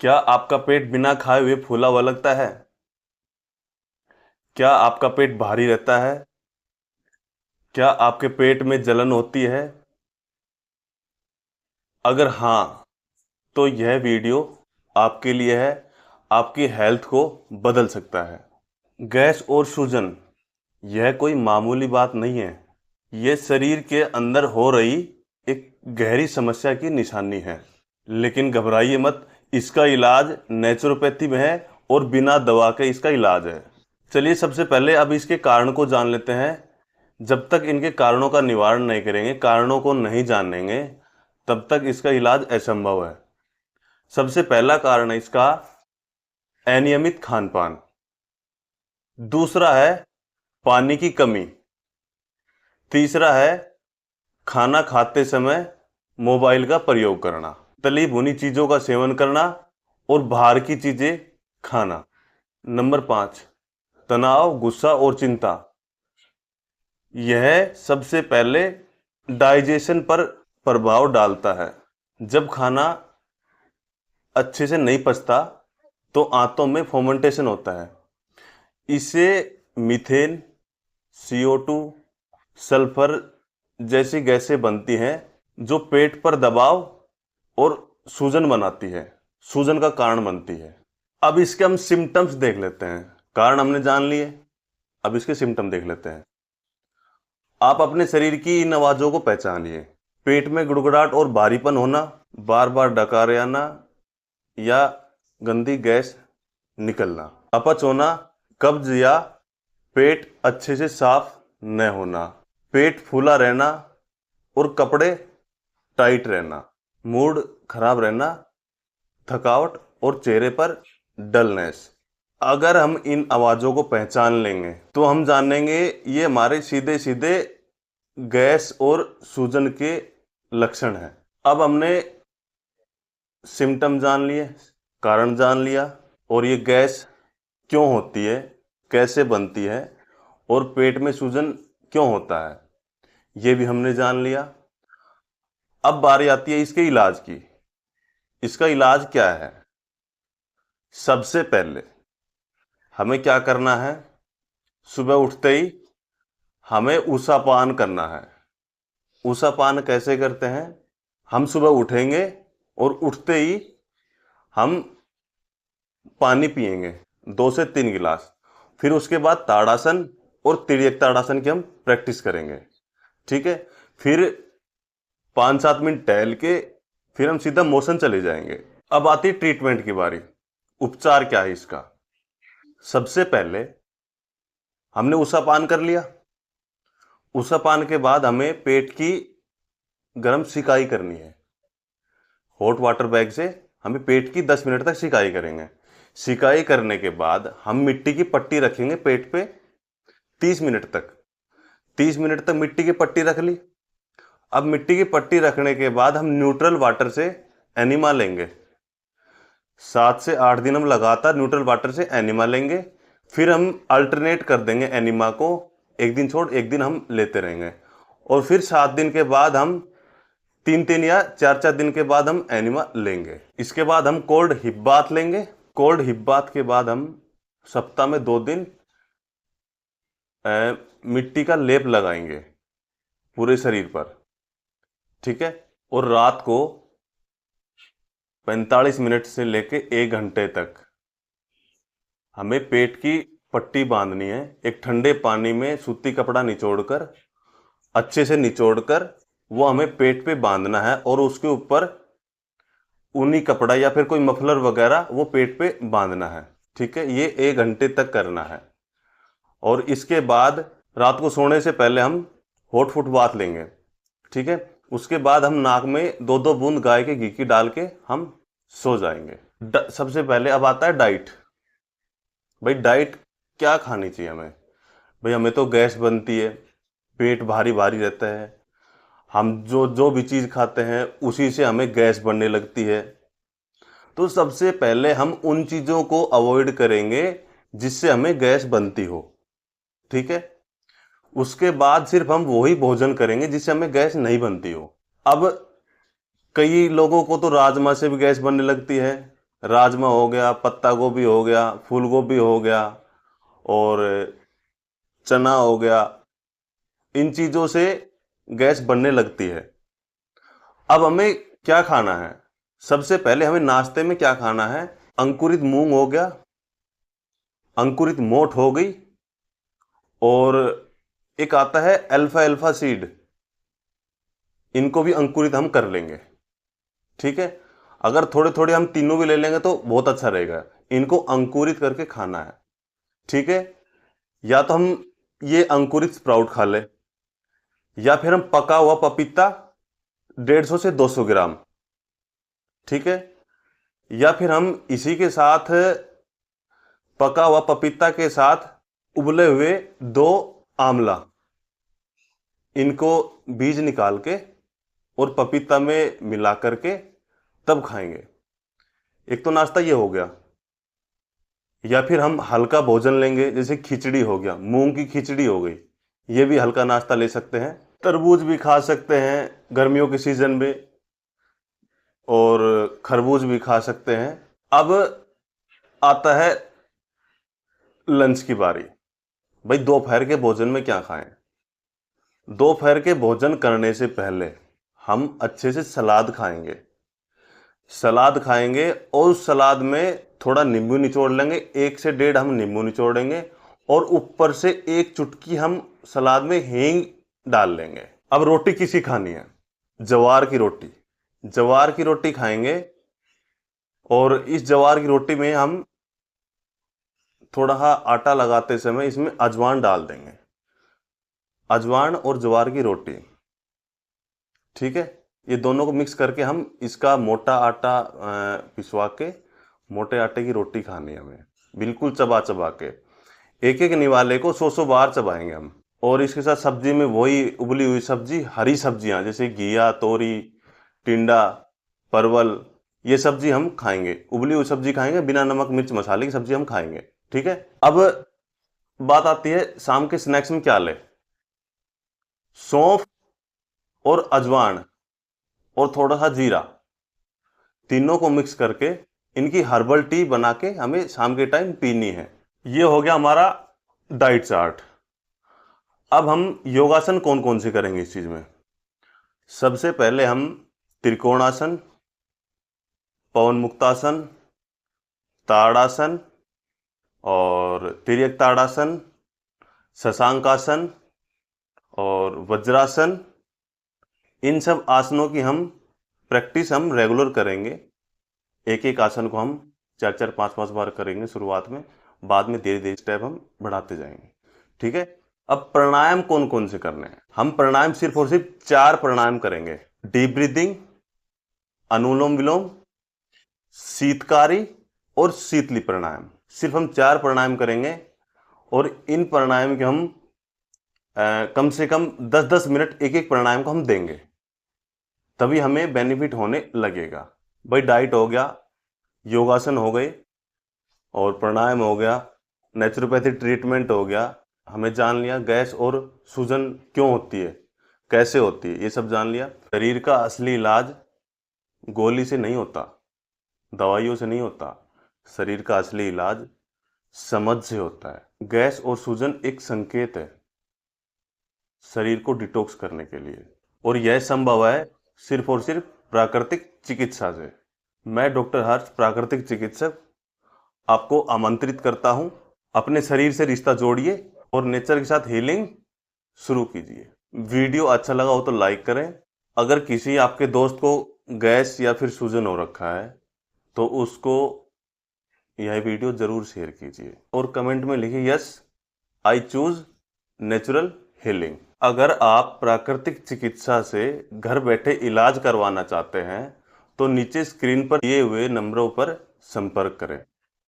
क्या आपका पेट बिना खाए हुए फूला हुआ लगता है? क्या आपका पेट भारी रहता है? क्या आपके पेट में जलन होती है? अगर हाँ, तो यह वीडियो आपके लिए है। आपकी हेल्थ को बदल सकता है। गैस और सूजन यह कोई मामूली बात नहीं है। यह शरीर के अंदर हो रही एक गहरी समस्या की निशानी है। लेकिन घबराइए मत, इसका इलाज नेचुरोपैथी में है और बिना दवा के इसका इलाज है। चलिए सबसे पहले अब इसके कारण को जान लेते हैं। जब तक इनके कारणों का निवारण नहीं करेंगे, कारणों को नहीं जानेंगे, तब तक इसका इलाज असंभव है। सबसे पहला कारण है इसका अनियमित खान पान। दूसरा है पानी की कमी। तीसरा है खाना खाते समय मोबाइल का प्रयोग करना, तली भुनी चीजों का सेवन करना और बाहर की चीजें खाना। नंबर 5, तनाव, गुस्सा और चिंता। यह सबसे पहले डाइजेशन पर प्रभाव डालता है। जब खाना अच्छे से नहीं पचता तो आंतों में फर्मेंटेशन होता है। इससे मीथेन, CO2, सल्फर जैसी गैसें बनती हैं जो पेट पर दबाव और सूजन बनाती है, सूजन का कारण बनती है। अब इसके हम सिम्टम्स देख लेते हैं। कारण हमने जान लिए, अब इसके सिम्टम देख लेते हैं। आप अपने शरीर की इन आवाजों को पहचानिए। पेट में गुड़गुड़ाहट और भारीपन होना, बार बार डकारे आना या गंदी गैस निकलना, अपच होना, कब्ज या पेट अच्छे से साफ न होना, पेट फूला रहना और कपड़े टाइट रहना, मूड खराब रहना, थकावट और चेहरे पर डलनेस। अगर हम इन आवाज़ों को पहचान लेंगे तो हम जानेंगे ये हमारे सीधे सीधे गैस और सूजन के लक्षण हैं। अब हमने सिम्टम जान लिए, कारण जान लिया और ये गैस क्यों होती है, कैसे बनती है और पेट में सूजन क्यों होता है, ये भी हमने जान लिया। अब बारी आती है इसके इलाज की। इसका इलाज क्या है? सबसे पहले हमें क्या करना है? सुबह उठते ही हमें ऊषापान करना है। ऊषापान कैसे करते हैं? हम सुबह उठेंगे और उठते ही हम पानी पिएंगे 2 से 3 गिलास। फिर उसके बाद ताड़ासन और तिर्यक ताड़ासन की हम प्रैक्टिस करेंगे। ठीक है, फिर 5-7 मिनट टहल के फिर हम सीधा मोशन चले जाएंगे। अब आती ट्रीटमेंट की बारी। उपचार क्या है इसका? सबसे पहले हमने ऊषापान कर लिया। ऊषापान के बाद हमें पेट की गर्म सिकाई करनी है। हॉट वाटर बैग से हमें पेट की 10 मिनट तक सिकाई करेंगे। सिकाई करने के बाद हम मिट्टी की पट्टी रखेंगे पेट पे 30 मिनट तक। 30 मिनट तक मिट्टी की पट्टी रख ली। अब मिट्टी की पट्टी रखने के बाद हम न्यूट्रल वाटर से एनिमा लेंगे। 7 से 8 दिन हम लगातार न्यूट्रल वाटर से एनिमा लेंगे। फिर हम अल्टरनेट कर देंगे एनिमा को, एक दिन छोड़ एक दिन हम लेते रहेंगे। और फिर 7 दिन के बाद हम 3-3 या 4-4 दिन के बाद हम एनिमा लेंगे। इसके बाद हम कोल्ड हिप बाथ लेंगे। कोल्ड हिप बाथ के बाद हम सप्ताह में 2 दिन मिट्टी का लेप लगाएंगे पूरे शरीर पर। ठीक है, और रात को 45 मिनट से लेके 1 घंटे तक हमें पेट की पट्टी बांधनी है। एक ठंडे पानी में सूती कपड़ा निचोड़कर, अच्छे से निचोड़कर वो हमें पेट पे बांधना है और उसके ऊपर ऊनी कपड़ा या फिर कोई मफलर वगैरह वो पेट पे बांधना है। ठीक है, ये 1 घंटे तक करना है। और इसके बाद रात को सोने से पहले हम हॉट फुट बाथ लेंगे। ठीक है, उसके बाद हम नाक में 2-2 बूंद गाय के घी की डाल के हम सो जाएंगे। सबसे पहले अब आता है डाइट। भाई डाइट क्या खानी चाहिए हमें? भाई हमें तो गैस बनती है, पेट भारी भारी रहता है, हम जो जो भी चीज़ खाते हैं उसी से हमें गैस बनने लगती है। तो सबसे पहले हम उन चीज़ों को अवॉइड करेंगे जिससे हमें गैस बनती हो। ठीक है, उसके बाद सिर्फ हम वही भोजन करेंगे जिससे हमें गैस नहीं बनती हो। अब कई लोगों को तो राजमा से भी गैस बनने लगती है, राजमा हो गया, पत्ता गोभी हो गया, फूल गोभी हो गया और चना हो गया, इन चीजों से गैस बनने लगती है। अब हमें क्या खाना है? सबसे पहले हमें नाश्ते में क्या खाना है? अंकुरित मूंग हो गया, अंकुरित मोठ हो गई, और एक आता है अल्फा अल्फा सीड, इनको भी अंकुरित हम कर लेंगे। ठीक है, अगर थोड़े थोड़े हम तीनों भी ले लेंगे तो बहुत अच्छा रहेगा। इनको अंकुरित करके खाना है। ठीक है, या तो हम ये अंकुरित स्प्राउट खा ले, या फिर हम पका हुआ पपीता 150 से 200 ग्राम। ठीक है, या फिर हम इसी के साथ पका हुआ पपीता के साथ उबले हुए 2 आंवला, इनको बीज निकाल के और पपीता में मिला करके तब खाएंगे। एक तो नाश्ता ये हो गया। या फिर हम हल्का भोजन लेंगे, जैसे खिचड़ी हो गया, मूंग की खिचड़ी हो गई, ये भी हल्का नाश्ता ले सकते हैं। तरबूज भी खा सकते हैं गर्मियों के सीजन में, और खरबूज भी खा सकते हैं। अब आता है लंच की बारी। भाई दोपहर के भोजन में क्या खाएं? दोपहर के भोजन करने से पहले हम अच्छे से सलाद खाएंगे। सलाद खाएंगे और उस सलाद में थोड़ा नींबू निचोड़ लेंगे, 1 से 1.5 हम नींबू निचोड़ेंगे, और ऊपर से 1 चुटकी हम सलाद में हींग डाल लेंगे। अब रोटी किसी खानी है? जवार की रोटी। जवार की रोटी खाएंगे, और इस जवार की रोटी में हम थोड़ा आटा लगाते समय इसमें अजवाइन डाल देंगे। अजवाइन और जवार की रोटी, ठीक है, ये दोनों को मिक्स करके हम इसका मोटा आटा पिसवा के मोटे आटे की रोटी खानी है हमें, बिल्कुल चबा चबा के। एक एक निवाले को 100 बार चबाएंगे हम। और इसके साथ सब्जी में वही उबली हुई सब्जी, हरी सब्जियां जैसे घिया, तोरी, टिंडा, परवल, ये सब्जी हम खाएंगे। उबली हुई सब्जी खाएंगे, बिना नमक मिर्च मसाले की सब्जी हम खाएंगे। ठीक है, अब बात आती है शाम के स्नैक्स में क्या ले। सौंफ और अजवाइन और थोड़ा सा जीरा, तीनों को मिक्स करके इनकी हर्बल टी बना के हमें शाम के टाइम पीनी है। ये हो गया हमारा डाइट चार्ट। अब हम योगासन कौन कौन से करेंगे इस चीज में? सबसे पहले हम त्रिकोणासन, पवन मुक्तासन, ताड़ासन और तिर्यक ताड़ासन, शशांकासन और वज्रासन, इन सब आसनों की हम प्रैक्टिस हम रेगुलर करेंगे। एक एक आसन को हम 4-4 5-5 बार करेंगे शुरुआत में, बाद में धीरे धीरे स्टेप हम बढ़ाते जाएंगे। ठीक है, अब प्राणायाम कौन कौन से करने हैं? हम प्राणायाम सिर्फ और सिर्फ 4 प्राणायाम करेंगे। डीप ब्रीदिंग, अनुलोम विलोम, शीतकारी और शीतली प्राणायाम। सिर्फ हम 4 प्राणायाम करेंगे, और इन प्राणायाम के हम कम से कम 10-10 मिनट एक एक प्राणायाम को हम देंगे, तभी हमें बेनिफिट होने लगेगा। भाई डाइट हो गया, योगासन हो गए, और प्राणायाम हो गया, नेचुरोपैथी ट्रीटमेंट हो गया, हमें जान लिया गैस और सूजन क्यों होती है, कैसे होती है, ये सब जान लिया। शरीर का असली इलाज गोली से नहीं होता, दवाइयों से नहीं होता। शरीर का असली इलाज समझ से होता है। गैस और सूजन एक संकेत है शरीर को डिटॉक्स करने के लिए, और यह संभव है सिर्फ और सिर्फ प्राकृतिक चिकित्सा से। मैं डॉक्टर हर्ष, प्राकृतिक चिकित्सक, आपको आमंत्रित करता हूं, अपने शरीर से रिश्ता जोड़िए और नेचर के साथ हीलिंग शुरू कीजिए। वीडियो अच्छा लगा हो तो लाइक करें। अगर किसी आपके दोस्त को गैस या फिर सूजन हो रखा है तो उसको यह वीडियो जरूर शेयर कीजिए, और कमेंट में लिखिए yes I choose natural healing. अगर आप प्राकृतिक चिकित्सा से घर बैठे इलाज करवाना चाहते हैं तो नीचे स्क्रीन पर दिए हुए नंबरों पर संपर्क करें।